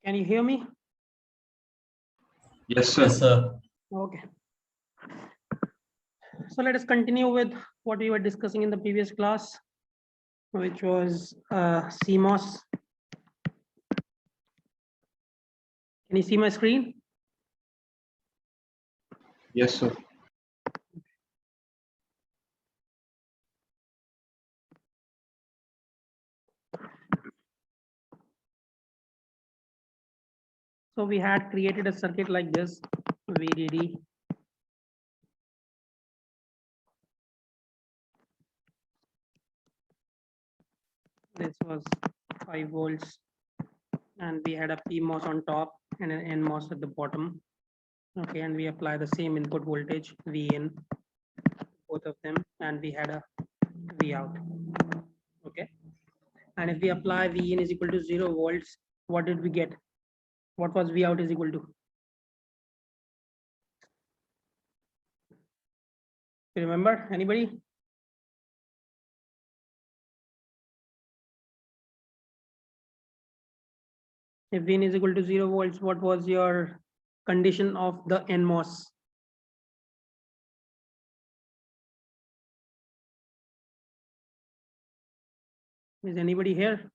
Can you hear me? Yes, sir. Yes, sir. Okay. So let us continue with what we were discussing in the previous class, which was CMOS. Can you see my screen? Yes, sir. So we had created a circuit like this, VDD. This was 5 volts, and we had a PMOS on top and an NMOS at the bottom. Okay, and we apply the same input voltage Vin, both of them, and we had a V out. Okay, and if we apply Vin is equal to 0 volts, what did we get? What was V out is equal to? You remember? Anybody? If Vin is equal to 0 volts, what was your condition of the NMOS? Is anybody here?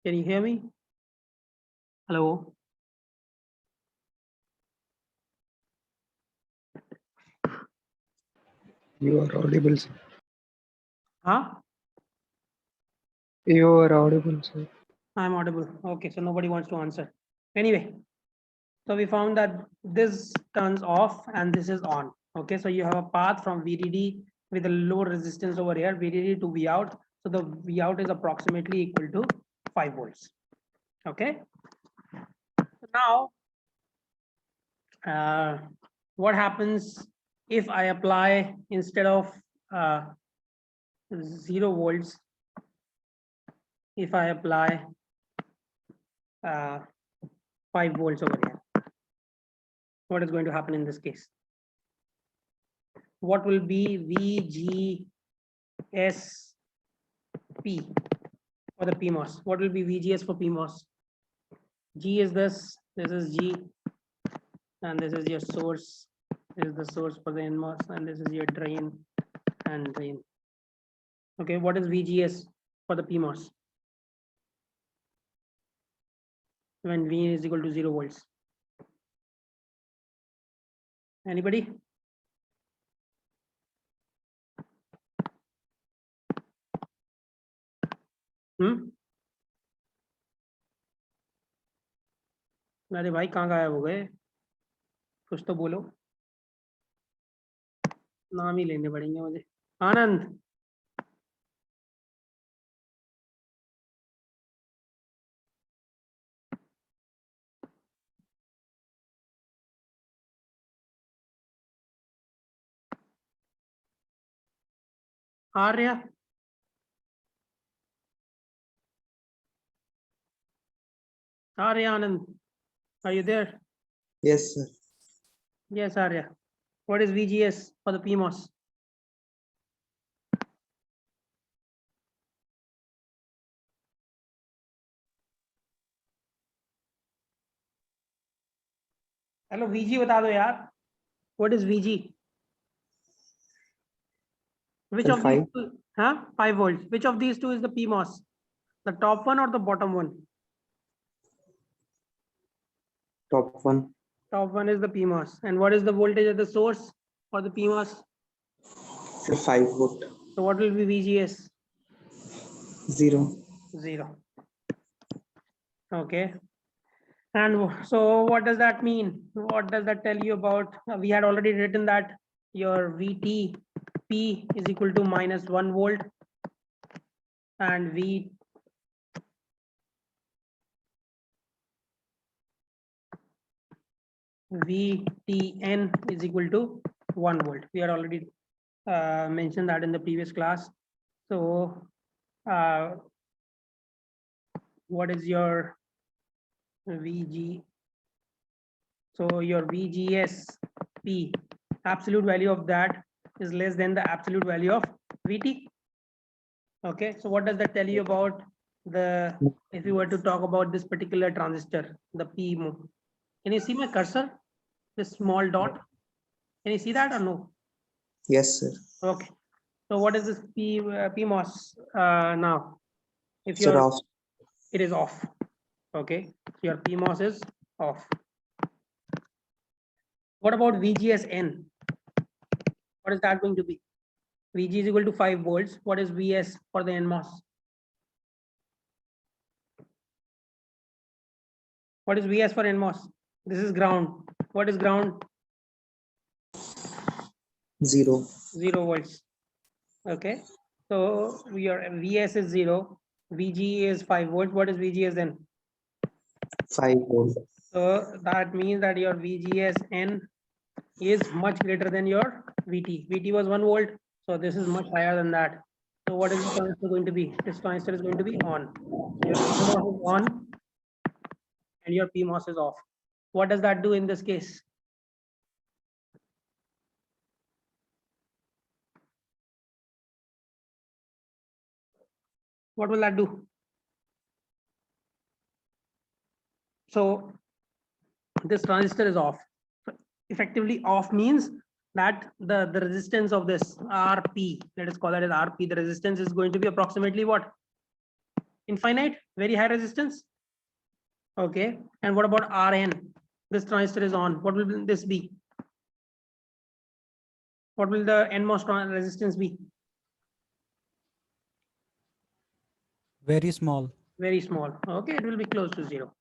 Can you hear me? Hello? You are audible, sir. Huh? You are audible, sir. I'm audible. Okay, so nobody wants to answer. Anyway, so we found that this turns off and this is on. Okay, so you have a path from VDD with a low resistance over here, VDD to V out. So the V out is approximately equal to 5 volts. Okay. So now, what happens if I apply instead of 0 volts, if I apply 5 volts over here? What is going to happen in this case? What will be VGSP for the PMOS? What will be VGS for PMOS? G is this is G, and this is your source. This is the source for the NMOS, and this is your drain and drain. Okay, what is VGS for the PMOS? When V is equal to 0 volts. Anybody? अरे भाई कहाँ गायब हो गए? कुछ तो बोलो. नाम ही लेने पड़ेंगे मुझे. आनंद. Arya. Arya Anand, are you there? Yes, sir. Yes, Arya. What is VGS for the PMOS? Hello, VG बता दो यार. What is VG? Which of these two? 5 volts. Which of these two is the PMOS? The top one or the bottom one? Top one. Top one is the PMOS. And what is the voltage at the source for the PMOS? 5 volt. So what will be VGS? 0. 0. Okay. And so what does that mean? What does that tell you about? We had already written that your VT P is equal to -1 volt, and VTN is equal to 1 volt. We had already mentioned that in the previous class. So what is your VG? So your VGSP, absolute value of that is less than the absolute value of VT. Okay, so what does that tell you about if you were to talk about this particular transistor, the PMO, can you see my cursor? This small dot. Can you see that or no? Yes, sir. Okay. So what is this PMOS now? If Sir, off. it is off. Okay. Your PMOS is off. What about VGSN? What is that going to be? VG is equal to 5 volts. What is VS for the NMOS? What is VS for NMOS? This is ground. What is ground? 0. 0 volts. Okay. So your VS is 0. VG is 5 volts. What is VGS then? 5 volt. So that means that your VGSN is much greater than your VT. VT was 1 volt. So this is much higher than that. So what is this transistor going to be? This transistor is going to be on. Your NMOS is on and your PMOS is off. What does that do in this case? What will that do? So this transistor is off. Effectively off means that the resistance of this RP, let us call that as RP, the resistance is going to be approximately what? Infinite, very high resistance. Okay. And what about RN? This transistor is on. What will this be? What will the NMOS resistance be? Very small. Very small. Okay, it will be close to 0.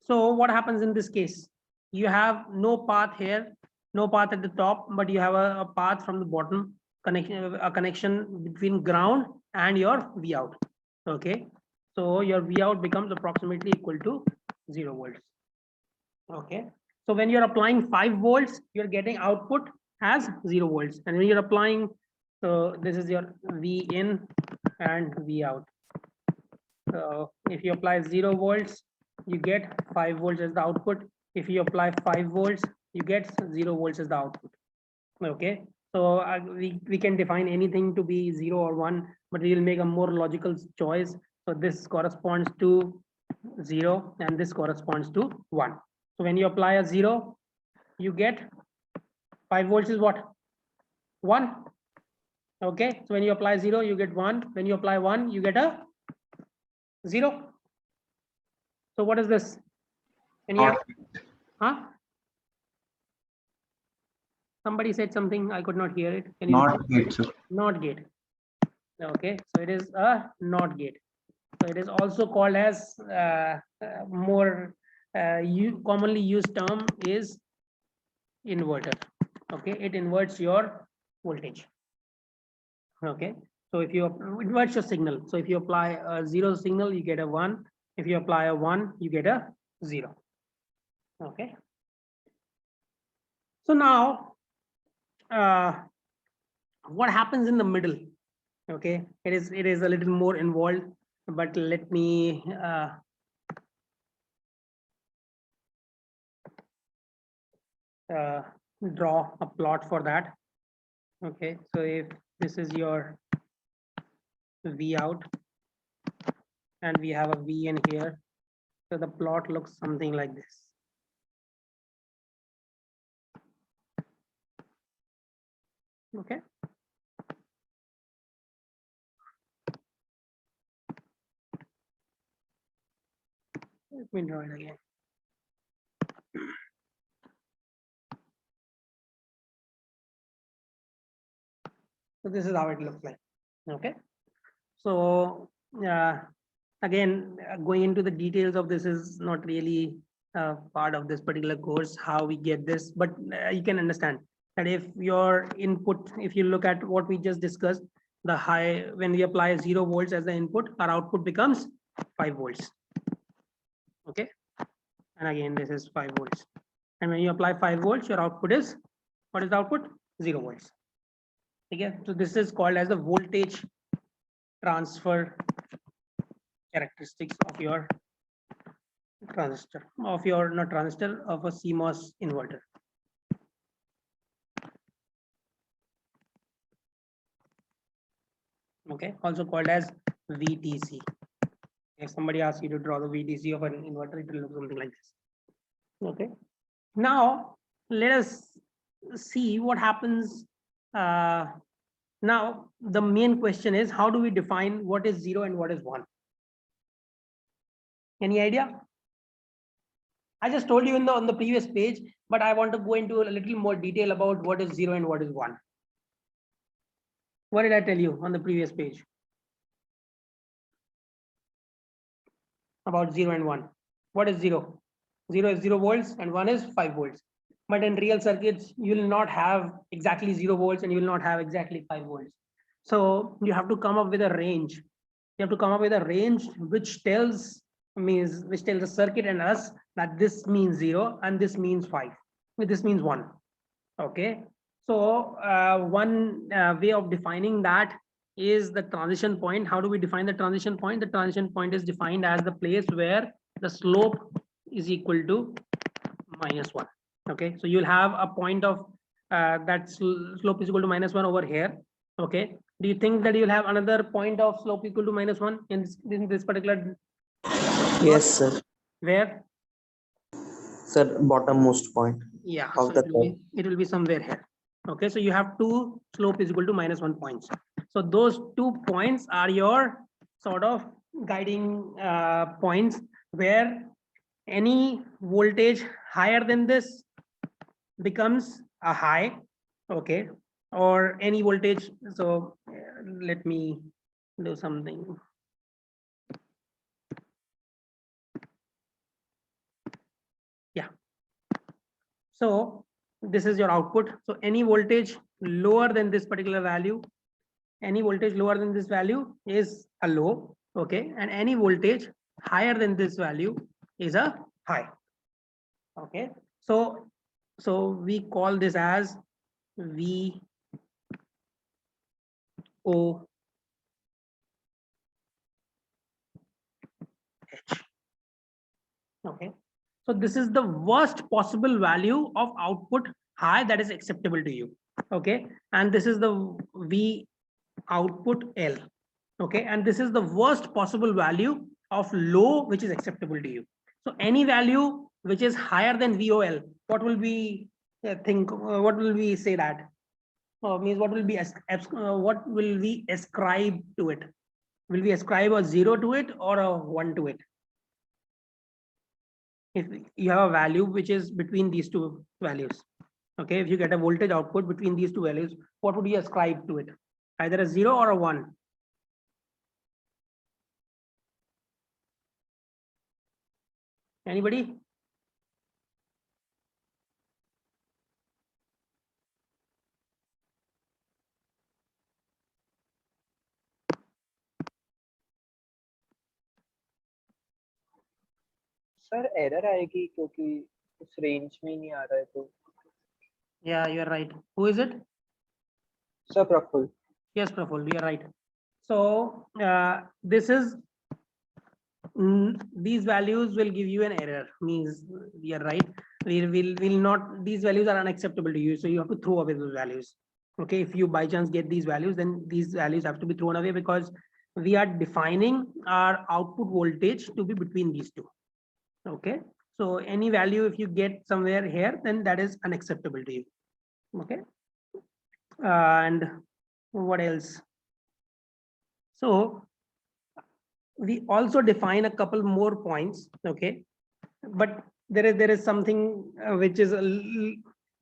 So what happens in this case? You have no path here, no path at the top, but you have a path from the bottom, a connection between ground and your V out. Okay, so your V out becomes approximately equal to 0 volts. Okay, so when you're applying 5 volts, you're getting output as 0 volts, and when you're applying, so this is your V in and V out. So if you apply 0 volts, you get 5 volts as the output. If you apply 5 volts, you get 0 volts as the output. Okay, so we can define anything to be 0 or 1, but we will make a more logical choice. So this corresponds to 0 and this corresponds to 1. So when you apply a 0, you get 5 volts is what? 1. Okay, so when you apply 0, you get 1. When you apply 1, you get a 0. So what is this? Huh? Somebody said something, I could not hear it. Can you Not gate, sir. not gate? Okay, so it is a not gate. So it is also called as more commonly used term is inverter. Okay, it inverts your voltage. Okay, so if you inverts your signal, so if you apply a 0 signal, you get a 1. If you apply a 1, you get a 0. Okay. So now, what happens in the middle? Okay, it is a little more involved, but let me draw a plot for that. Okay, so if this is your V out and we have a V in here, so the plot looks something like this. Okay. Let me draw it again. So this is how it looks like. Okay. So again, going into the details of this is not really part of this particular course, how we get this, but you can understand that if your input, if you look at what we just discussed, the high, when we apply 0 volts as the input, our output becomes 5 volts. Okay. And again, this is 5 volts. And when you apply 5 volts, your output is, what is the output? 0 volts. Okay. So this is called as the voltage transfer characteristics of your transistor, of your not transistor, of a CMOS inverter. Okay, also called as VTC. If somebody asks you to draw the VDC of an inverter, it will look something like this. Okay. Now let us see what happens. Now the main question is, how do we define what is 0 and what is 1? Any idea? I just told you on the previous page, but I want to go into a little more detail about what is 0 and what is 1. What did I tell you on the previous page about 0 and 1? What is 0? 0 is 0 volts and 1 is 5 volts. But in real circuits, you will not have exactly 0 volts and you will not have exactly 5 volts. So you have to come up with a range. You have to come up with a range which tells the circuit and us that this means 0 and this means 5. This means 1. Okay. So one way of defining that is the transition point. How do we define the transition point? The transition point is defined as the place where the slope is equal to -1. Okay, so you'll have a point of that slope is equal to -1 over here. Okay, do you think that you'll have another point of slope equal to -1 in this particular? Yes, sir. Where? Sir, bottommost point. Yeah, Of so the it will be somewhere here. Okay, so you have two slope is equal to -1 points. So those 2 points are your sort of guiding points where any voltage higher than this becomes a high. Okay, or any voltage. So let me do something. Yeah. So this is your output. So any voltage lower than this particular value, any voltage lower than this value is a low. Okay, and any voltage higher than this value is a high. Okay, so we call this as VO. Okay, so this is the worst possible value of output high that is acceptable to you. Okay, and this is the V output L. Okay, and this is the worst possible value of low which is acceptable to you. So any value which is higher than VOL, what will we think? What will we say that? Means what will be what will we ascribe to it? Will we ascribe a 0 to it or a 1 to it? If you have a value which is between these two values, okay, if you get a voltage output between these two values, what would you ascribe to it? Either a 0 or a 1. Anybody? Sir error आएगी क्योंकि उस range में ही नहीं आ रहा है तो. Yeah, you are right. Who is it? Sir Praful. Yes, Praful, you are right. So this is these values will give you an error. Means you are right. We will not. These values are unacceptable to you, so you have to throw away those values. Okay, if you by chance get these values, then these values have to be thrown away because we are defining our output voltage to be between these two. Okay, so any value if you get somewhere here, then that is unacceptable to you. Okay, and what else? So we also define a couple more points. Okay, but there is something which is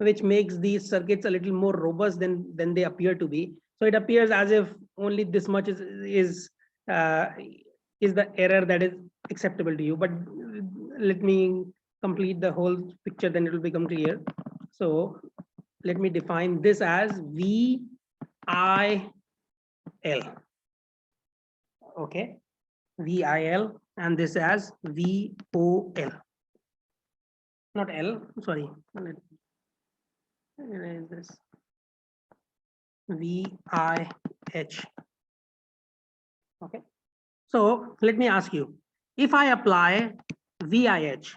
which makes these circuits a little more robust than they appear to be. So it appears as if only this much is the error that is acceptable to you. But let me complete the whole picture, then it will become clear. So let me define this as VIL. Okay, VIL, and this as VOL. Not L, sorry. Is this VIH? Okay, so let me ask you, if I apply VIH,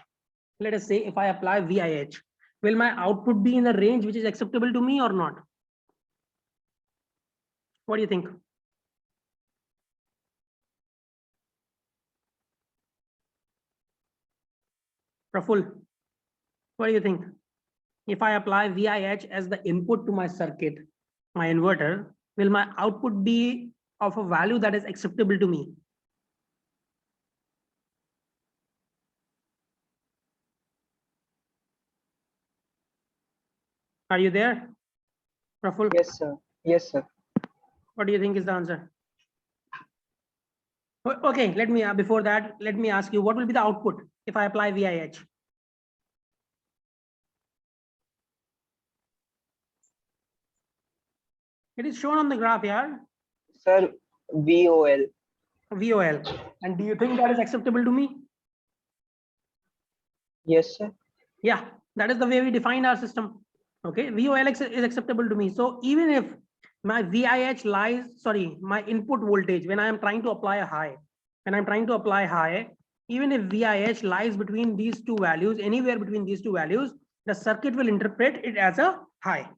let us say if I apply VIH, will my output be in the range which is acceptable to me or not? What do you think? Praful, what do you think? If I apply VIH as the input to my circuit, my inverter, will my output be of a value that is acceptable to me? Are you there, Praful? Yes, sir. Yes, sir. What do you think is the answer? Okay, let me, before that, let me ask you, what will be the output if I apply VIH? It is shown on the graph here, Sir, VOL. VOL. And do you think that is acceptable to me? Yes, sir. Yeah, that is the way we defined our system. Okay, VOL is acceptable to me. So even if my VIH lies, sorry, my input voltage, when I am trying to apply a high, even if VIH lies between these two values, anywhere between these two values, the circuit will interpret it as a high.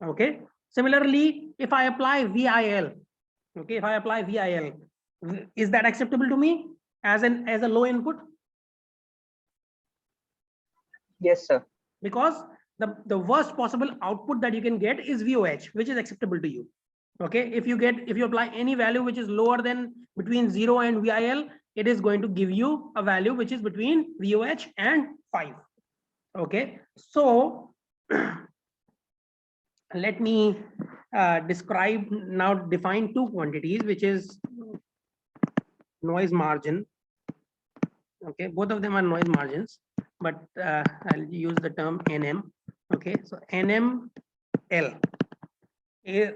Okay. Similarly, if I apply VIL, okay, if I apply VIL, is that acceptable to me as a low input? Yes, sir. Because the worst possible output that you can get is VOH, which is acceptable to you. Okay, if you apply any value which is lower than between 0 and VIL, it is going to give you a value which is between VOH and 5. Okay, so let me define two quantities, which is noise margin. Okay, both of them are noise margins, but I'll use the term NM. Okay, so NML,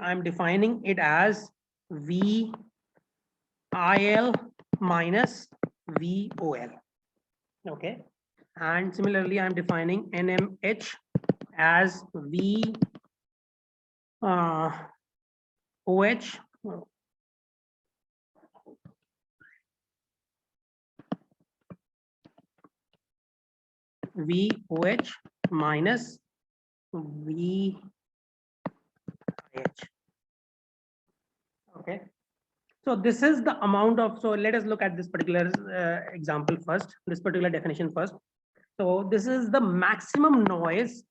I'm defining it as VIL minus VOL. Okay, and similarly, I'm defining NMH as VOH minus VIH. Okay, so this is the amount of, so let us look at this particular example first, this particular definition first. So this is the maximum noise,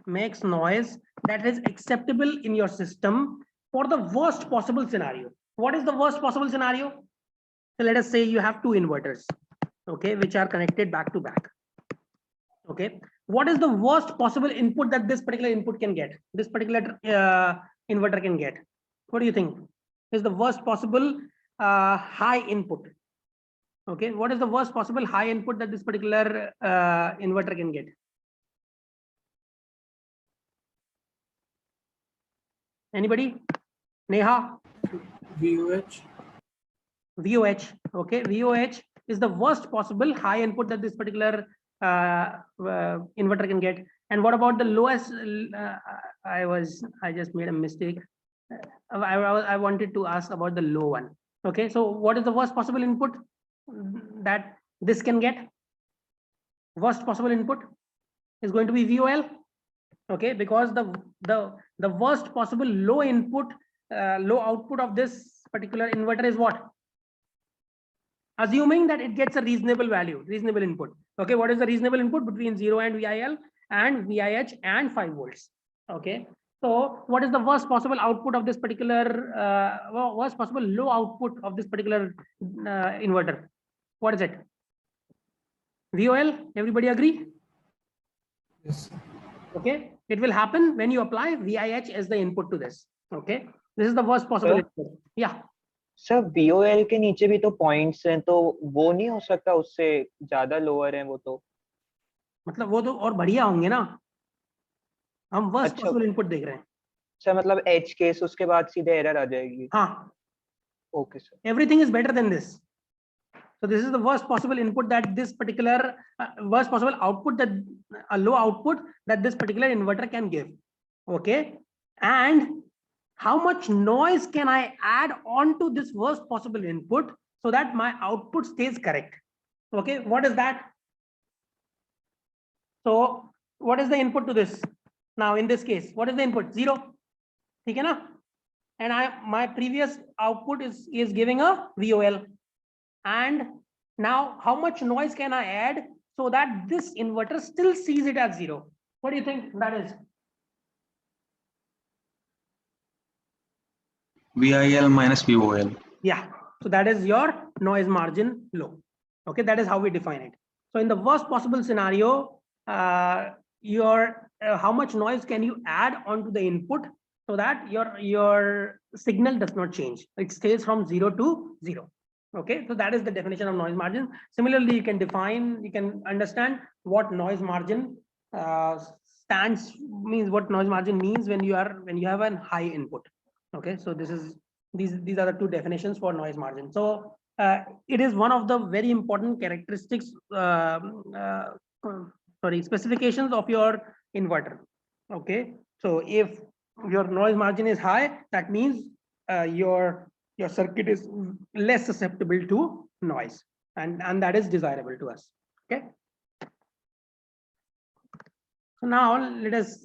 makes noise that is acceptable in your system for the worst possible scenario. What is the worst possible scenario? So let us say you have two inverters, okay, which are connected back to back. Okay, what is the worst possible input that this particular input can get, this particular inverter can get? What do you think is the worst possible high input? Okay, what is the worst possible high input that this particular inverter can get? Anybody? Neha? VOH. VOH. Okay, VOH is the worst possible high input that this particular inverter can get. And what about the lowest? I just made a mistake. I wanted to ask about the low one. Okay, so what is the worst possible input that this can get? Worst possible input is going to be VOL. Okay, because the worst possible low input, low output of this particular inverter is what? Assuming that it gets a reasonable value, reasonable input. Okay, what is the reasonable input between 0 and VIL and VIH and 5 volts? Okay, so what is the worst possible output of this particular worst possible low output of this particular inverter? What is it? VOL, everybody agree? Yes. Okay, it will happen when you apply VIH as the input to this. Okay, this is the worst possible input. Yeah. Sir VOL के नीचे भी तो points हैं, तो वो नहीं हो सकता उससे ज्यादा लोअर है वो? तो मतलब वो तो और बढ़िया होंगे ना, हम वर्स्ट अच्छा। पॉसिबल इनपुट देख रहे हैं सर मतलब एज केस उसके बाद सीधे एरर आ जाएगी? हाँ, okay sir. everything is better than this. So this is the worst possible input that this particular worst possible output, that a low output that this particular inverter can give. Okay, and how much noise can I add on to this worst possible input so that my output stays correct? Okay, what is that? So what is the input to this? Now in this case, what is the input? 0. Okay, na? And my previous output is giving a VOL. And Now, how much noise can I add so that this inverter still sees it as 0? What do you think that is? VIL minus VOL. Yeah, so that is your noise margin low. Okay, that is how we define it. So in the worst possible scenario, how much noise can you add onto the input so that your signal does not change? It stays from 0 to 0. Okay, so that is the definition of noise margin. Similarly, you can understand what noise margin what noise margin means when you have a high input. Okay, so these are the two definitions for noise margin. So it is one of the very important characteristics, specifications of your inverter. Okay, so if your noise margin is high, that means your circuit is less susceptible to noise, and that is desirable to us. Okay. So now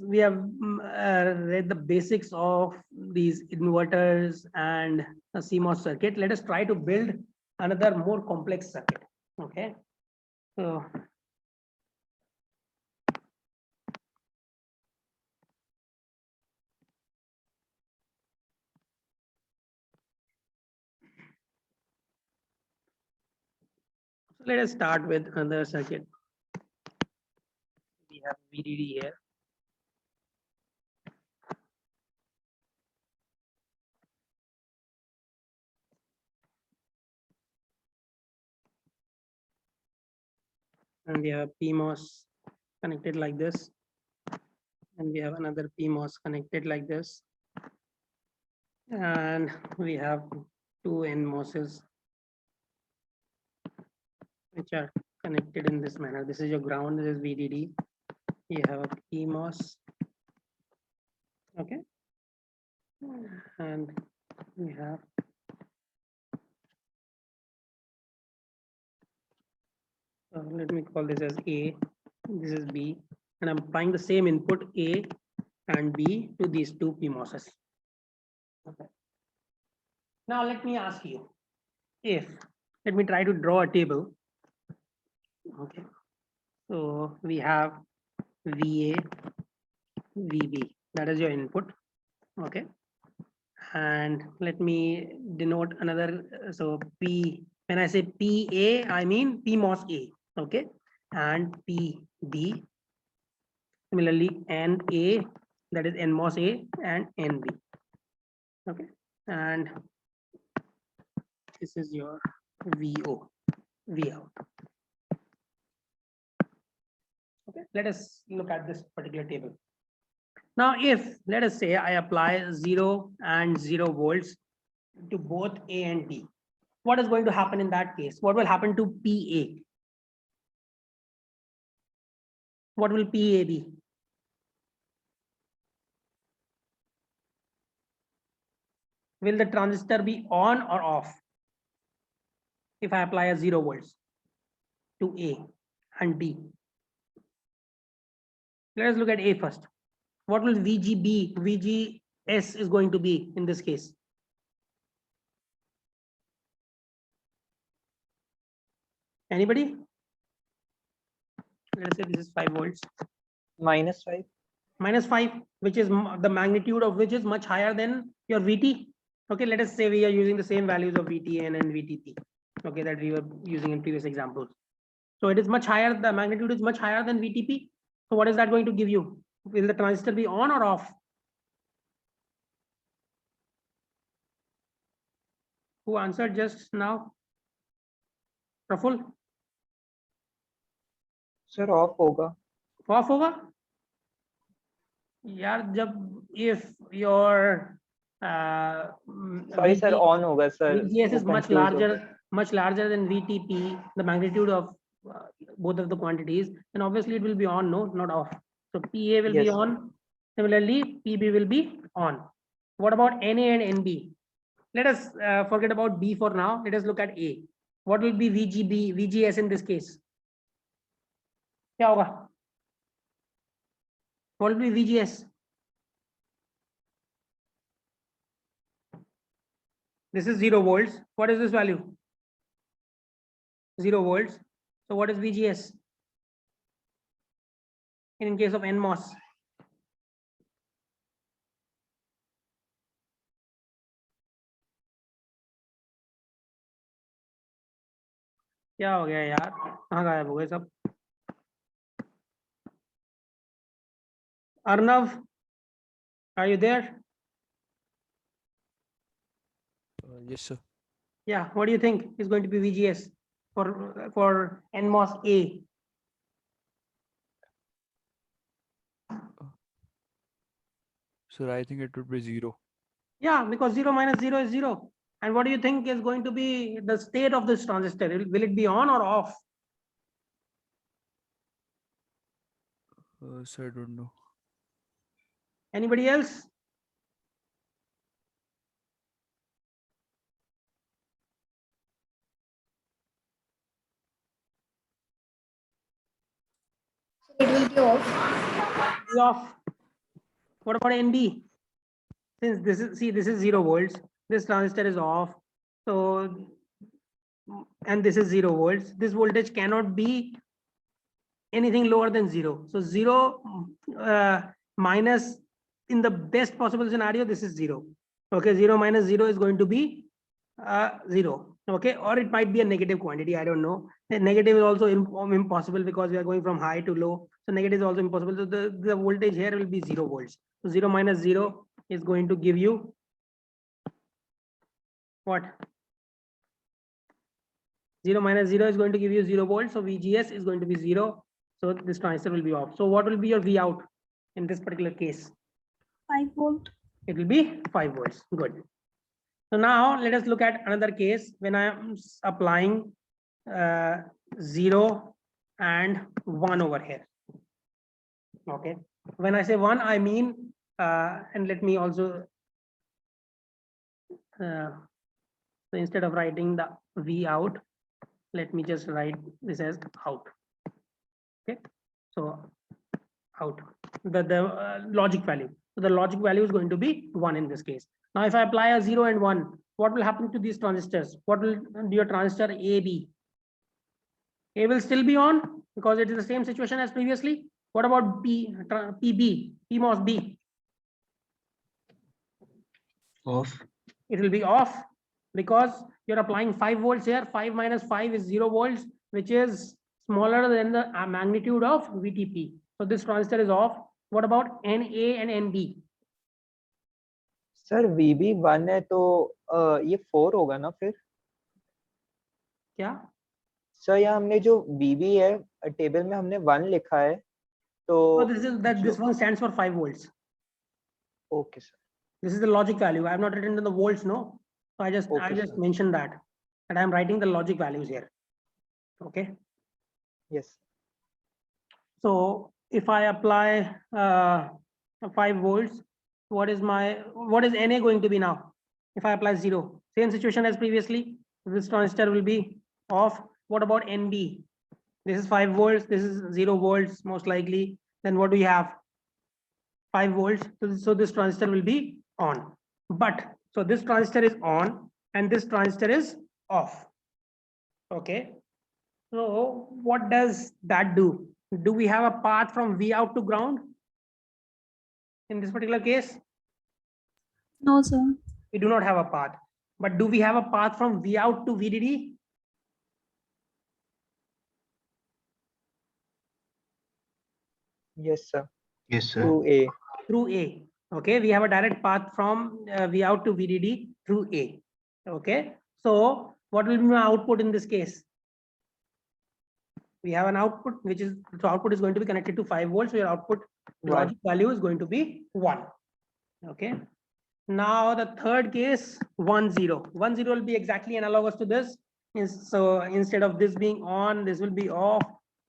we have read the basics of these inverters and a CMOS circuit. Let us try to build another more complex circuit. Okay. So let us start with another circuit. We have VDD here. And we have PMOS connected like this. And we have another PMOS connected like this. And we have two NMOSs which are connected in this manner. This is your ground, this is VDD. You have a PMOS. Okay. And we have let me call this as A, this is B, and I'm applying the same input A and B to these two PMOSs. Okay. Now let me ask you, let me try to draw a table. Okay, so we have VA, VB, that is your input. Okay, and let me denote another. So P, when I say PA, I mean PMOS A. Okay, and PB. Similarly, NA, that is NMOS A, and NB. Okay, and this is your VO, Vout. Okay, let us look at this particular table. Now, if let us say I apply 0 and 0 volts to both A and B, what is going to happen in that case? What will happen to PA? What will PA be? Will the transistor be on or off if I apply a 0 volts to A and B? Let us look at A first. What will VGB, VGS is going to be in this case? Anybody? Let us say this is 5 volts. -5. -5, which is the magnitude of which is much higher than your VT. Okay, let us say we are using the same values of VTN and VTP. Okay, that we were using in previous examples. So it is much higher, the magnitude is much higher than VTP. So what is that going to give you? Will the transistor be on or off? Who answered just now? Praful? Sir of होगा. Off होगा? यार जब if your Sorry sir, on होगा sir. VGS is वो much confuse हो larger, much larger than VTP, the magnitude of both of the quantities, then obviously it will be on, no, not off. So PA will be Yes, sir. on. Similarly, PB will be on. What about NA and NB? Let us forget about B for now. Let us look at A. What will be VGB, VGS in this case? क्या होगा? What will be VGS? This is 0 volts. What is this value? 0 volts. So what is VGS? In case of NMOS. क्या हो गया यार, कहाँ गायब हो गए सब? Arnav, are you there? Yes, sir. Yeah, what do you think is going to be VGS for NMOS A? Sir, I think it would be 0. Yeah, because 0 minus 0 is 0. And what do you think is going to be the state of this transistor? Will it be on or off? Sir, I don't know. Anybody else? It will be off. Be off. What about NB? Since this is, see, this is 0 volts, this transistor is off. So, and this is 0 volts. This voltage cannot be anything lower than 0. So 0 minus, in the best possible scenario, this is 0. Okay, 0 minus 0 is going to be 0. Okay, or it might be a negative quantity, I don't know. The negative is also impossible because we are going from high to low. So negative is also impossible. So the voltage here will be 0 volts. So 0 minus 0 is going to give you what? 0 minus 0 is going to give you 0 volts. So VGS is going to be 0. So this transistor will be off. So what will be your V out in this particular case? 5 volt. It will be 5 volts. Good. So now let us look at another case when I am applying 0 and 1 over here. Okay. When I say 1, I mean, and let me also, so instead of writing the V out, let me just write this as out. Okay. So out the logic value. So the logic value is going to be 1 in this case. Now, if I apply a 0 and 1, what will happen to these transistors? What will your transistor A be? A will still be on because it is the same situation as previously. What about B, PB, PMOS B? Off. It will be off because you're applying 5 volts here. 5 minus 5 is 0 volts, which is smaller than the magnitude of VTP. So this transistor is off. What about NA and NB? Sir VB 1 है तो ये 4 होगा ना फिर? क्या? Sir यहाँ हमने जो VB है टेबल में हमने 1 लिखा है तो So this is that this one stands for 5 volts. Okay sir. This is the logic value. I have not written the volts, no. So I just Okay, sir. mentioned that, and I am writing the logic values here. Okay. Yes. So if I apply 5 volts, what is NA going to be now? If I apply 0, same situation as previously, this transistor will be off. What about NB? This is 5 volts, this is 0 volts most likely. Then what do we have? 5 volts. So this transistor will be on. But so this transistor is on and this transistor is off. Okay. So what does that do? Do we have a path from V out to ground in this particular case? No, sir. We do not have a path. But do we have a path from V out to VDD? Yes, sir. Yes, sir. Through A. Through A. Okay, we have a direct path from V out to VDD through A. Okay, so what will be my output in this case? We have an output which is, so output is going to be connected to 5 volts. So your output logic value is going to be 1. Okay. Now the third case, 1 0. 1 0 will be exactly analogous to this. So instead of this being on, this will be off,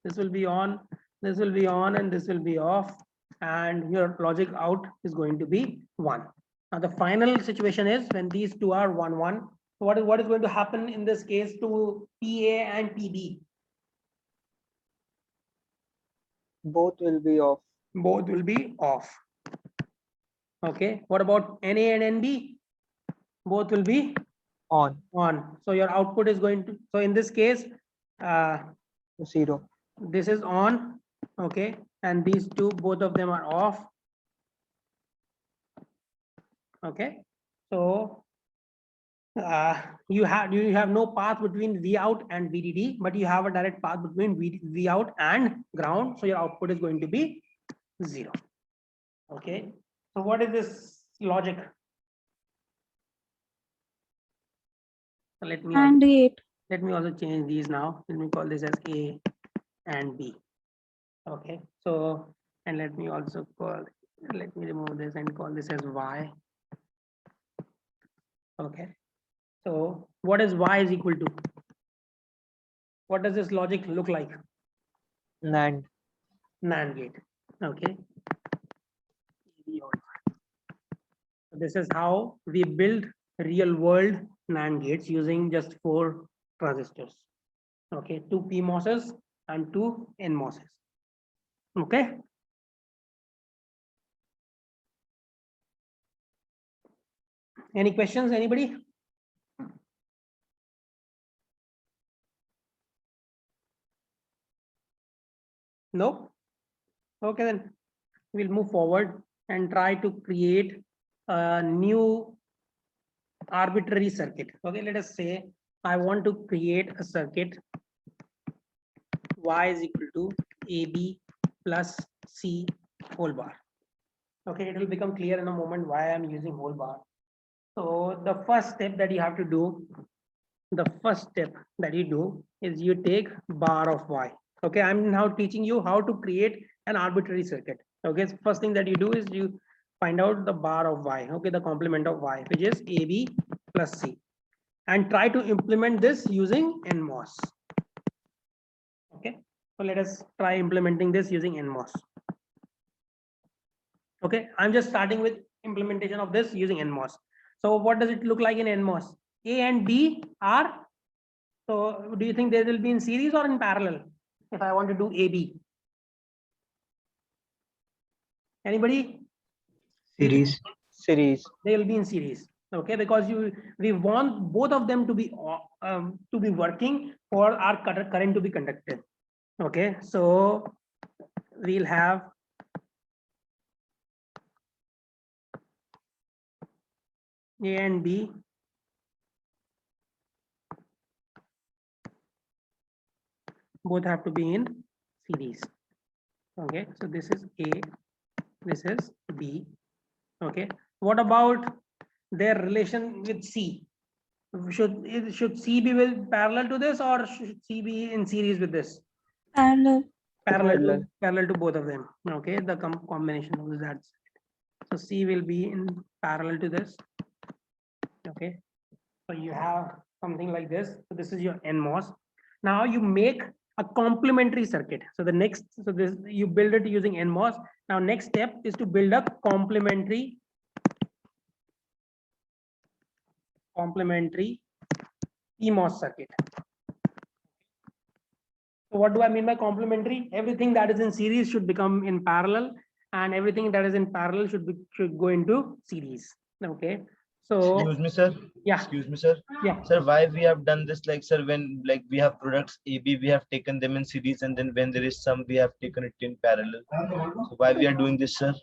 this will be on, this will be on, and this will be off. And your logic out is going to be 1. Now the final situation is when these two are 1 1. What is going to happen in this case to PA and PB? Both will be off. Both will be off. Okay, what about NA and NB? Both will be On. on. So your output is going to, so in this case, 0. this is on, okay, and these two, both of them are off. Okay, so you have no path between V out and VDD, but you have a direct path between V out and ground, so your output is going to be 0. Okay, so what is this logic? So let And gate. me also change these now. Let me call this as A and B. Okay, so, and let me remove this and call this as Y. Okay, so what is Y is equal to? What does this logic look like? NAND. NAND gate. Okay. This is how we build real world NAND gates using just 4 transistors. Okay, 2 PMOSes and 2 NMOSes. Okay. Any questions, anybody? No? Okay, then we'll move forward and try to create a new arbitrary circuit. Okay, let us say I want to create a circuit Y is equal to AB plus C whole bar. Okay, it will become clear in a moment why I'm using whole bar. So the first step that you have to do, is you take bar of Y. Okay, I'm now teaching you how to create an arbitrary circuit. Okay, so first thing that you do is you find out the bar of Y, okay, the complement of Y, which is AB plus C, and try to implement this using NMOS. Okay, so let us try implementing this using NMOS. Okay, I'm just starting with implementation of this using NMOS. So what does it look like in NMOS? A and B are, so do you think they will be in series or in parallel if I want to do AB? Anybody? Series. Series. They will be in series. Okay, because we want both of them to be working for our current to be conducted. Okay, so we'll have A and B both have to be in series. Okay, so this is A, this is B. Okay, what about their relation with C? Should C be parallel to this, or should C be in series with this? Parallel. Parallel to both of them. Okay, the combination of that. So C will be in parallel to this. Okay, so you have something like this. So this is your NMOS. Now you make a complementary circuit. So the next, so this you build it using NMOS. Now next step is to build a complementary PMOS circuit. So what do I mean by complementary? Everything that is in series should become in parallel, and everything that is in parallel should go into series. Okay. So Excuse me, sir. yeah. Excuse me, sir. Yeah. Sir, why we have done this? Like, sir, when like we have products AB, we have taken them in series, and then when there is some, we have taken it in parallel. So why we are doing this, sir?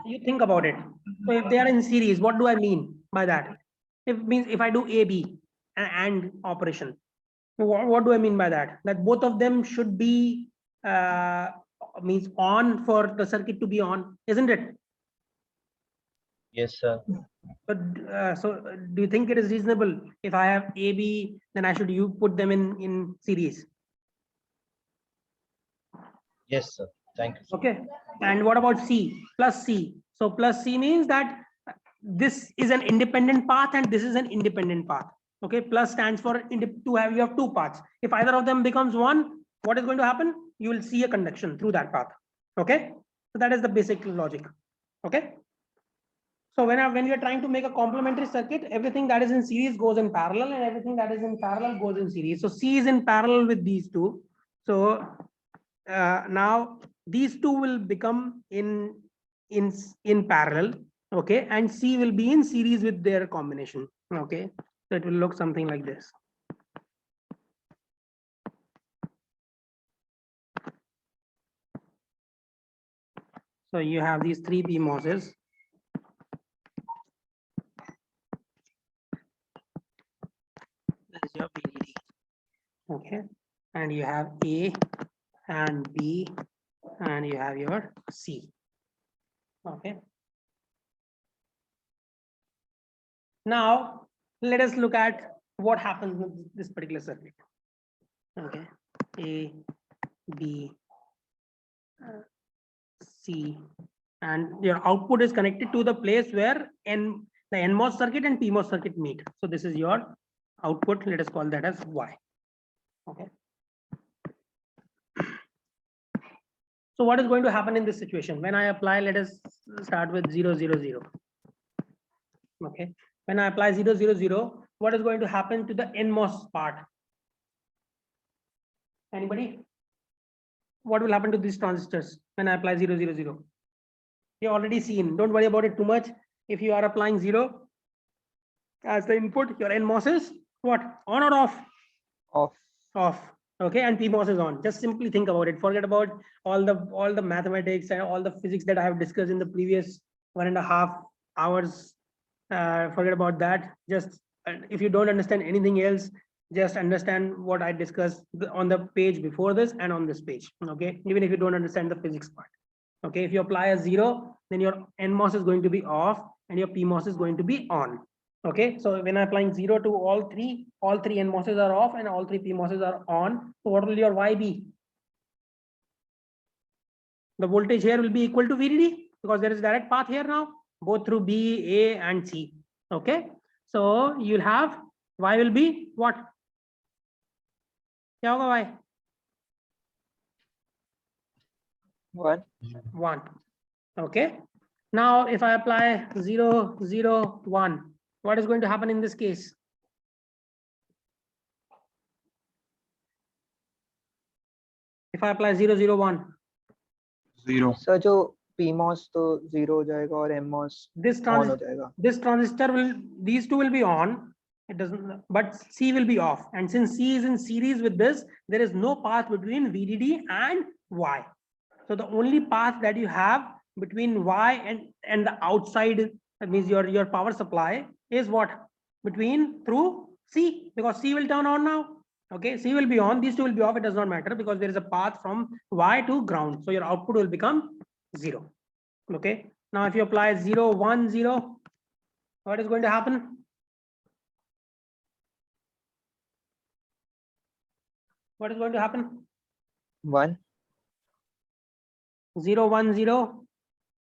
You think about it. So if they are in series, what do I mean by that? It means if I do AB and operation, what do I mean by that? That both of them should be means on for the circuit to be on, isn't it? Yes, sir. But so do you think it is reasonable if I have AB, then I should put them in series? Yes, sir. Thank you, sir. Okay. And what about C plus C? So plus C means that this is an independent path and this is an independent path. Okay, plus stands for you have 2 paths. If either of them becomes one, what is going to happen? You will see a conduction through that path. Okay, so that is the basic logic. Okay, so when you are trying to make a complementary circuit, everything that is in series goes in parallel, and everything that is in parallel goes in series. So C is in parallel with these two. So now these two will become in parallel. Okay, and C will be in series with their combination. Okay, so it will look something like this. So you have these three PMOSes. This is your VDD. Okay, and you have A and B, and you have your C. Okay. Now let us look at what happens with this particular circuit. Okay, A, B, C, and your output is connected to the place where the NMOS circuit and PMOS circuit meet. So this is your output. Let us call that as Y. Okay. So what is going to happen in this situation? When I apply, let us start with 0, 0, 0. Okay. When I apply 0, 0, 0, what is going to happen to the NMOS part? Anybody? What will happen to these transistors when I apply 0, 0, 0? You already seen. Don't worry about it too much. If you are applying 0 as the input, your NMOS is what? On or off? Off. Off. Okay, and PMOS is on. Just simply think about it. Forget about all the mathematics and all the physics that I have discussed in the previous 1.5 hours. Forget about that. Just if you don't understand anything else, just understand what I discussed on the page before this and on this page. Okay, even if you don't understand the physics part. Okay, if you apply a 0, then your NMOS is going to be off and your PMOS is going to be on. Okay, so when I'm applying 0 to all three NMOSes are off and all three PMOSes are on. So what will your Y be? The voltage here will be equal to VDD because there is direct path here now, both through B, A, and C. Okay, so you'll have Y will be what? क्या होगा Y? 1. 1. Okay, now if I apply 0, 0, 1, what is going to happen in this case? If I apply 0, 0, 1, 0. Sir जो PMOS तो 0 हो जाएगा और MMOS this on हो जाएगा. transistor will, these two will be on. It doesn't, but C will be off. And since C is in series with this, there is no path between VDD and Y. So the only path that you have between Y and the outside, that means your power supply, is what? Between through C, because C will turn on now. Okay, C will be on, these two will be off. It does not matter because there is a path from Y to ground. So your output will become 0. Okay, now if you apply 0, 1, 0, what is going to happen? What is going to happen? 1. 0, 1, 0.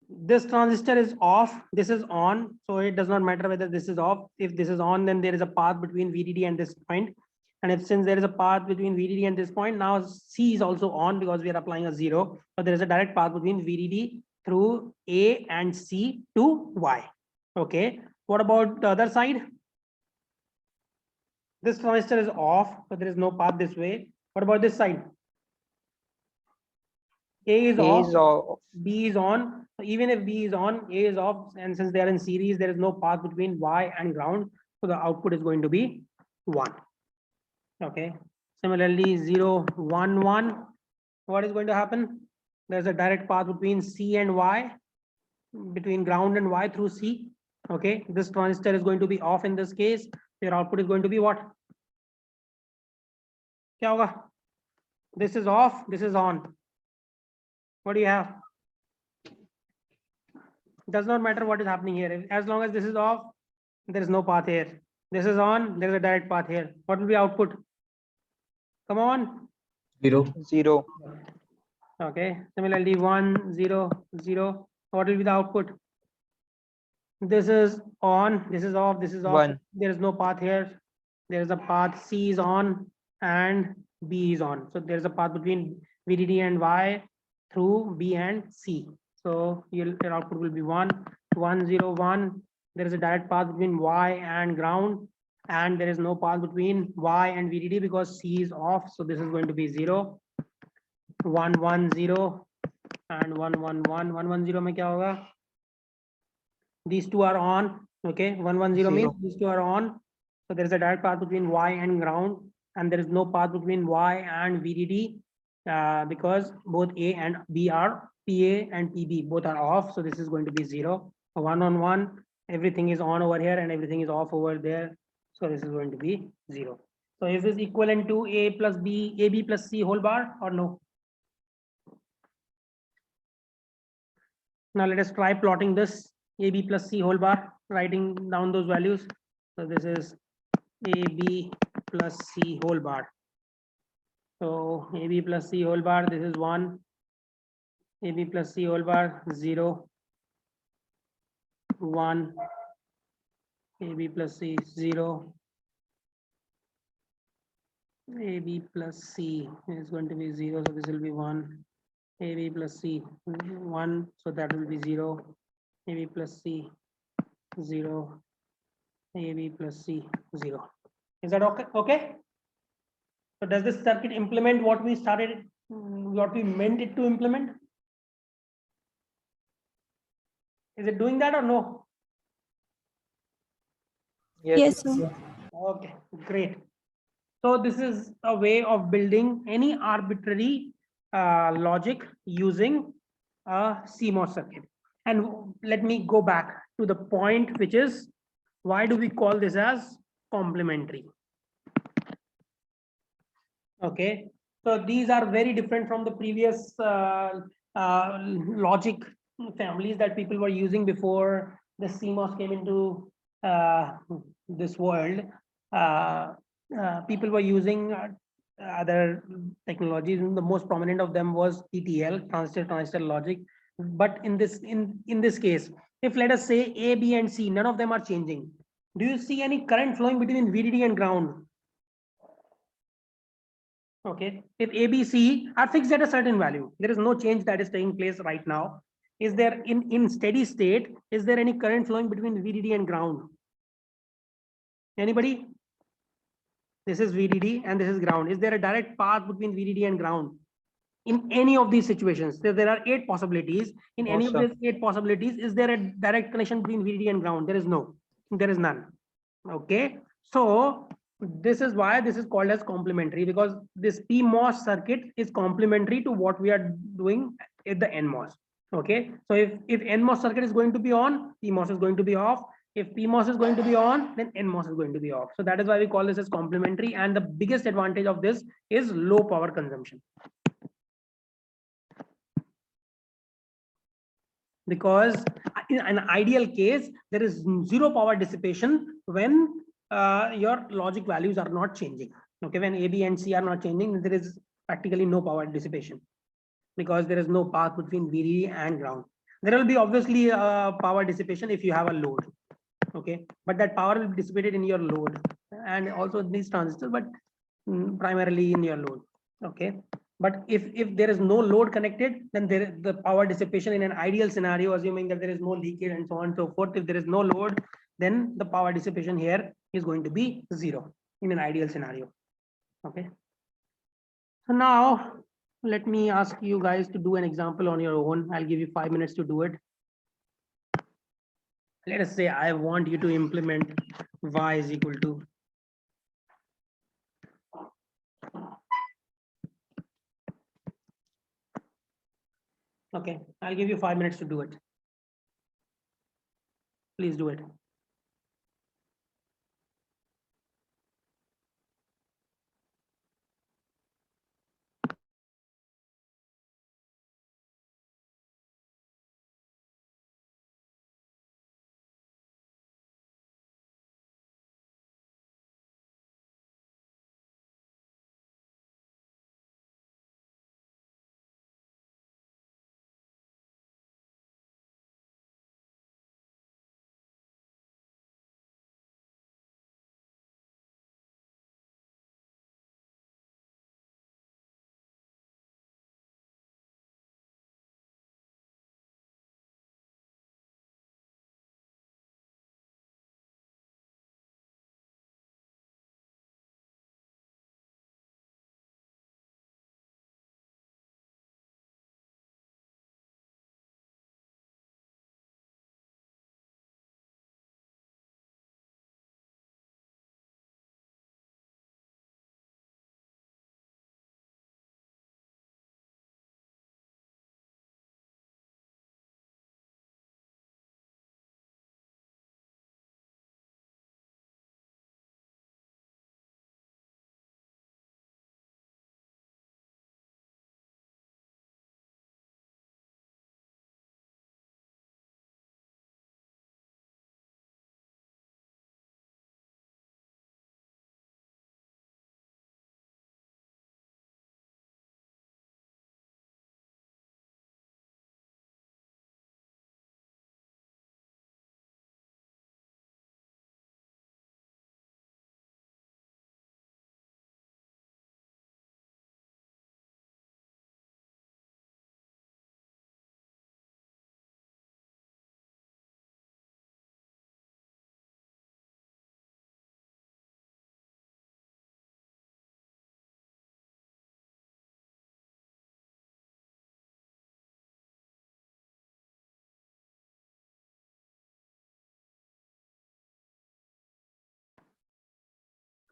This transistor is off, this is on, so it does not matter whether this is off. If this is on, then there is a path between VDD and this point. And if since there is a path between VDD and this point, now C is also on because we are applying a 0. So there is a direct path between VDD through A and C to Y. Okay, what about the other side? This transistor is off, so there is no path this way. What about this side? A is A off, is off. B is on. So even if B is on, A is off, and since they are in series, there is no path between Y and ground. So the output is going to be 1. Okay. Similarly, 0, 1, 1. What is going to happen? There's a direct path between C and Y, between ground and Y through C. Okay. This transistor is going to be off in this case. Your output is going to be what? क्या होगा? This is off, this is on. What do you have? Does not matter what is happening here. As long as this is off, there is no path here. This is on, there is a direct path here. What will be output? Come on. 0. 0. Okay. Similarly, 1, 0, 0. What will be the output? This is on, this is off, this is off. 1. There is no path here. There is a path. C is on and B is on. So there is a path between VDD and Y through B and C. So your output will be 1, 1, 0, 1. There is a direct path between Y and ground, and there is no path between Y and VDD because C is off. So this is going to be 0, 1, 1, 0, and 1, 1, 1. 1, 1, 0 mein kya hoga? These two are on. Okay, 1, 1, 0 means these two are on. So there is a direct path between Y and ground, and there is no path between Y and VDD because both A and B are PA and PB both are off, so this is going to be 0. 1 on 1, everything is on over here and everything is off over there, so this is going to be 0. So is this equivalent to A plus B, AB plus C whole bar or no? Now let us try plotting this AB plus C whole bar, writing down those values. So this is AB plus C whole bar. So AB plus C whole bar, this is 1. AB plus C whole bar, 0. 1. AB plus C, 0. AB plus C is going to be 0, so this will be 1. AB plus C, 1, so that will be 0. AB plus C, 0. AB plus C, 0. Is that okay? Okay. So does this circuit implement what we started, what we meant it to implement? Is it doing that or no? Yes, sir. Okay, great. So this is a way of building any arbitrary logic using a CMOS circuit. And let me go back to the point, which is, why do we call this as complementary? Okay, so these are very different from the previous logic families that people were using before the CMOS came into this world. People were using other technologies, and the most prominent of them was TTL, transistor logic. But in this case, if let us say A, B, and C, none of them are changing. Do you see any current flowing between VDD and ground? Okay, if ABC are fixed at a certain value, there is no change that is taking place right now. Is there in steady state, is there any current flowing between VDD and ground? Anybody? This is VDD and this is ground. Is there a direct path between VDD and ground? In any of these situations, there are 8 possibilities. In any of these 8 possibilities, is there a direct connection between VDD and ground? There is no, there is none. Okay, so this is why this is called as complementary, because this PMOS circuit is complementary to what we are doing at the NMOS. Okay, so if NMOS circuit is going to be on, PMOS is going to be off. If PMOS is going to be on, then NMOS is going to be off. So that is why we call this as complementary. And the biggest advantage of this is low power consumption. Because in an ideal case, there is 0 power dissipation when your logic values are not changing. Okay, when A, B, and C are not changing, there is practically no power dissipation, because there is no path between VDD and ground. There will be obviously power dissipation if you have a load. Okay, but that power will be dissipated in your load and also these transistors, but primarily in your load. Okay, but if there is no load connected, then the power dissipation in an ideal scenario, assuming that there is no leakage and so on and so forth, if there is no load, then the power dissipation here is going to be 0 in an ideal scenario. Okay, so now let me ask you guys to do an example on your own. I'll give you 5 minutes to do it. Let us say I want you to implement y is equal to okay, I'll give you 5 minutes to do it. Please do it.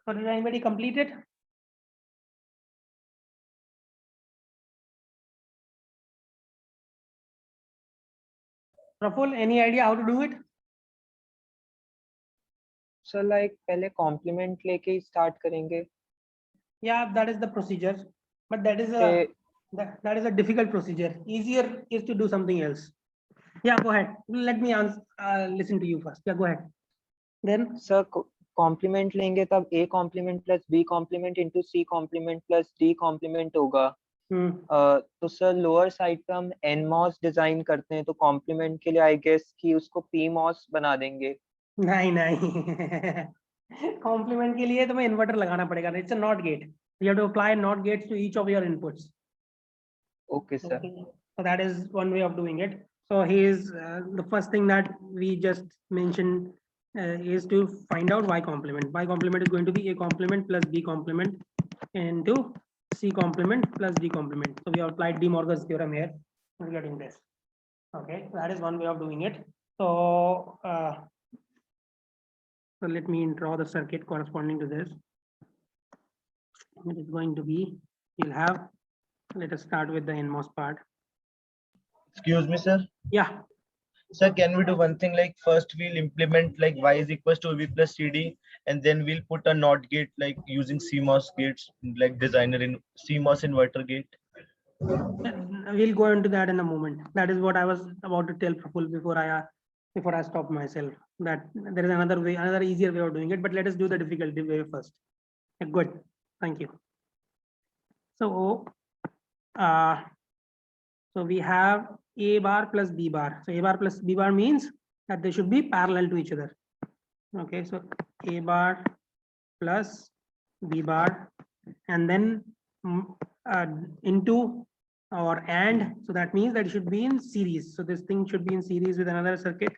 So did anybody complete it? Praful, any idea how to do it? So like पहले complement लेके ही start करेंगे. Yeah, that is the procedure, but that is a फिर that is a difficult procedure. Easier is to do something else. Yeah, go ahead. Let me answer, listen to you first. Yeah, go ahead. Then sir complement लेंगे तब A complement plus B complement into C complement plus D complement होगा. तो sir lower side पे हम NMOS design करते हैं तो complement के लिए आई गेस कि उसको PMOS बना देंगे. नहीं कॉम्प्लीमेंट के लिए तुम्हें इन्वर्टर लगाना पड़ेगा. It's a not gate. You have to apply NOT gates to each of your inputs. Okay sir. Okay. So that is one way of doing it. So he is the first thing that we just mentioned is to find out Y complement. Y complement is going to be A complement plus B complement into C complement plus D complement. So we have applied De Morgan's theorem here. We're getting this. Okay, that is one way of doing it. So, so let me draw the circuit corresponding to this. It is going to be, you'll have, let us start with the NMOS part. Excuse me, sir. Yeah, Sir, can we do one thing, like first we'll implement like y is equals to v plus cd, and then we'll put a NOT gate like using CMOS gates, like designer in CMOS inverter gate. we'll go into that in a moment. That is what I was about to tell Praful before I stop myself, that there is another way, another easier way of doing it, but let us do the difficult way first. Good, thank you. So, so we have A bar plus B bar. So A bar plus B bar means that they should be parallel to each other. Okay, so A bar plus B bar, and then into or and, so that means that it should be in series. So this thing should be in series with another circuit,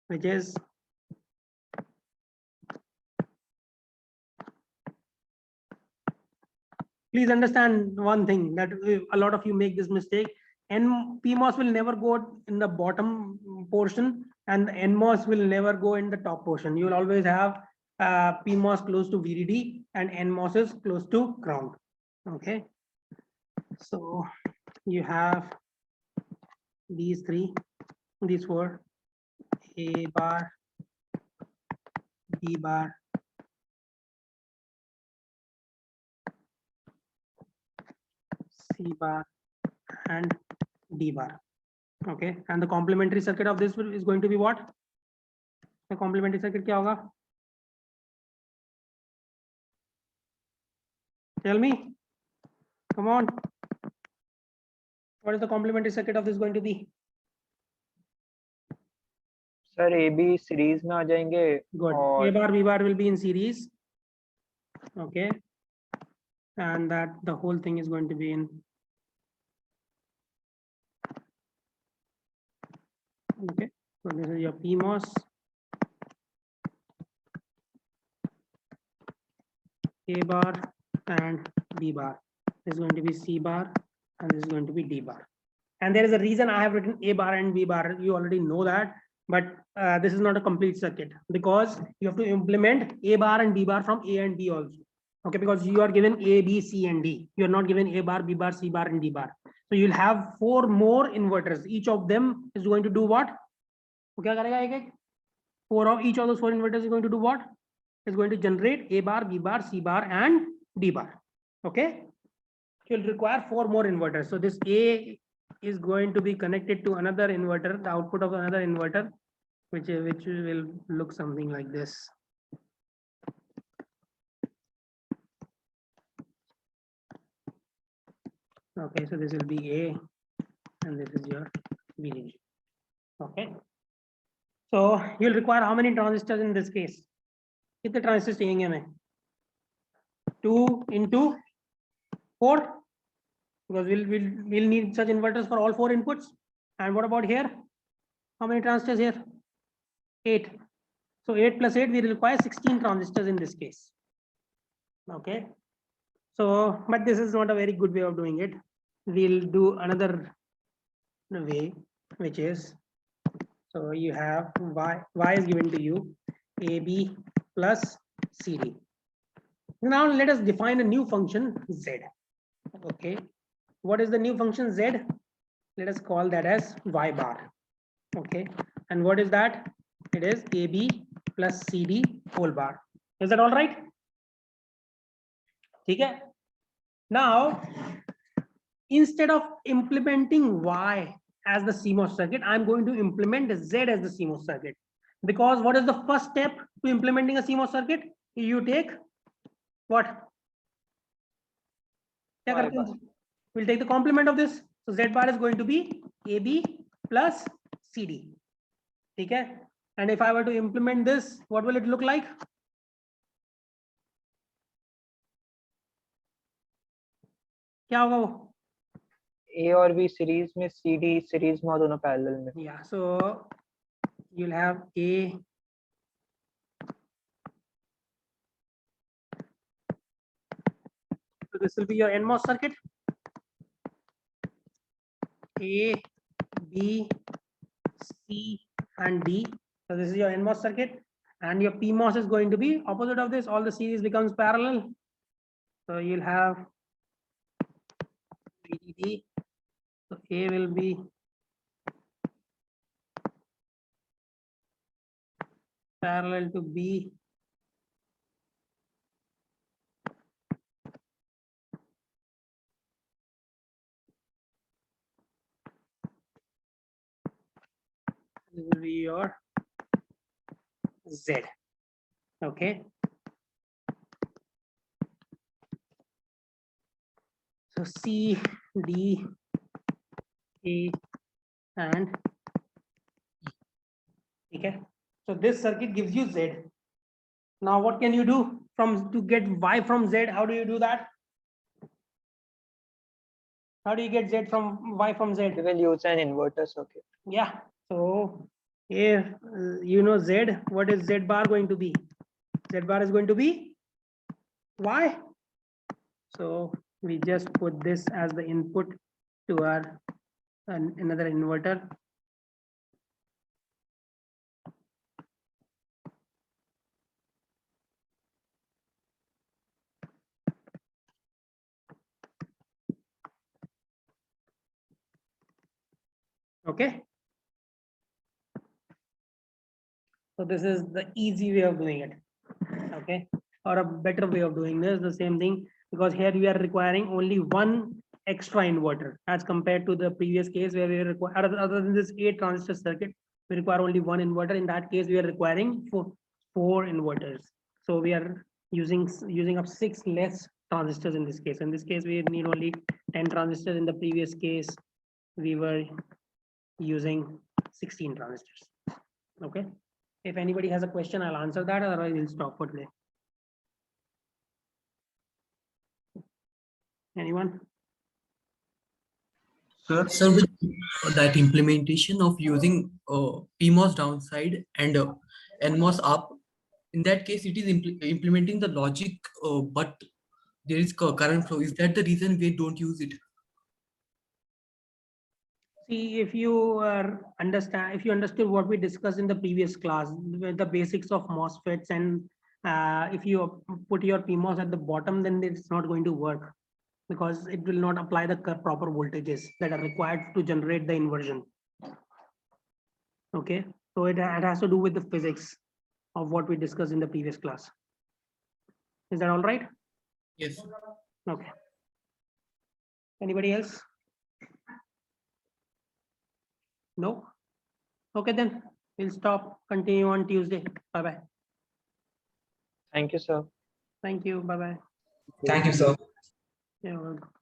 which is please understand one thing, that a lot of you make this mistake. PMOS will never go in the bottom portion, and NMOS will never go in the top portion. You will always have PMOS close to VDD and NMOS is close to ground. Okay, so you have these four: A bar, B bar, C bar, and D bar. Okay, and the complementary circuit of this is going to be what? The complementary circuit क्या होगा? Tell me. Come on. What is the complementary circuit of this going to be? Sir AB series में आ जाएंगे. Good. A bar, B bar will be in series. Okay. And that the whole thing is going to be in. Okay. So this is your PMOS. A bar and B bar. This is going to be C bar and this is going to be D bar. And there is a reason I have written A bar and B bar. You already know that, but this is not a complete circuit because you have to implement A bar and B bar from A and B also. Okay, because you are given A, B, C, and D. You are not given A bar, B bar, C bar, and D bar. So you'll have 4 more inverters. Each of them is going to do what? Okay, 4 of each of those 4 inverters is going to do what? Is going to generate A bar, B bar, C bar, and D bar. Okay, you'll require 4 more inverters. So this A is going to be connected to another inverter, the output of another inverter, which will look something like this. Okay, so this will be A and this is your VDD. Okay, so you'll require how many transistors in this case? कितने transistors चाहिए हमें? 2 into 4, because we'll need such inverters for all 4 inputs. And what about here? How many transistors here? 8. So 8 plus 8, we require 16 transistors in this case. Okay, so but this is not a very good way of doing it. We'll do another way, which is, so you have y is given to you AB plus CD. Now let us define a new function z. Okay, what is the new function z? Let us call that as y bar. Okay, and what is that? It is ab plus cd whole bar. Is that all right? Okay. Now, instead of implementing y as the CMOS circuit, I'm going to implement z as the CMOS circuit. Because what is the first step to implementing a CMOS circuit? You take what? Y bar. We'll take the complement of this. So z bar is going to be AB plus CD. Okay. And if I were to implement this, what will it look like? क्या होगा वो? A और B series में, CD series में और दोनों parallel में. Yeah, so you'll have A so this will be your NMOS circuit. A, B, C, and D. So this is your NMOS circuit, and your PMOS is going to be opposite of this. All the series becomes parallel. So you'll have VDD. So A will be parallel to B. This will be your Z. Okay. So C, D, A, and E. Okay. So this circuit gives you Z. Now what can you do to get Y from Z? How do you do that? How do you get Z from Y from Z? We will use an inverter circuit. Yeah. So if you know Z, what is Z bar going to be? Z bar is going to be Y. So we just put this as the input to our another inverter. Okay. So this is the easy way of doing it. Okay. Or a better way of doing this, the same thing, because here we are requiring only one extra inverter as compared to the previous case where we require, other than this 8 transistor circuit, we require only one inverter. In that case, we are requiring four inverters. So we are using up 6 less transistors in this case. In this case, we need only 10 transistors. In the previous case, we were using 16 transistors. Okay. If anybody has a question, I'll answer that. Otherwise, we'll stop for today. Anyone? Sir, So with that implementation of using PMOS downside and NMOS up, in that case, it is implementing the logic, but there is current flow. Is that the reason we don't use it? See, if you understood what we discussed in the previous class, the basics of MOSFETs, and if you put your PMOS at the bottom, then it's not going to work because it will not apply the proper voltages that are required to generate the inversion. Okay, so it has to do with the physics of what we discussed in the previous class. Is that all right? Yes. Okay. Anybody else? No? Okay, then we'll stop. Continue on Tuesday. Bye-bye. Thank you, sir. Thank you. Bye-bye. Thank you, sir. You're welcome.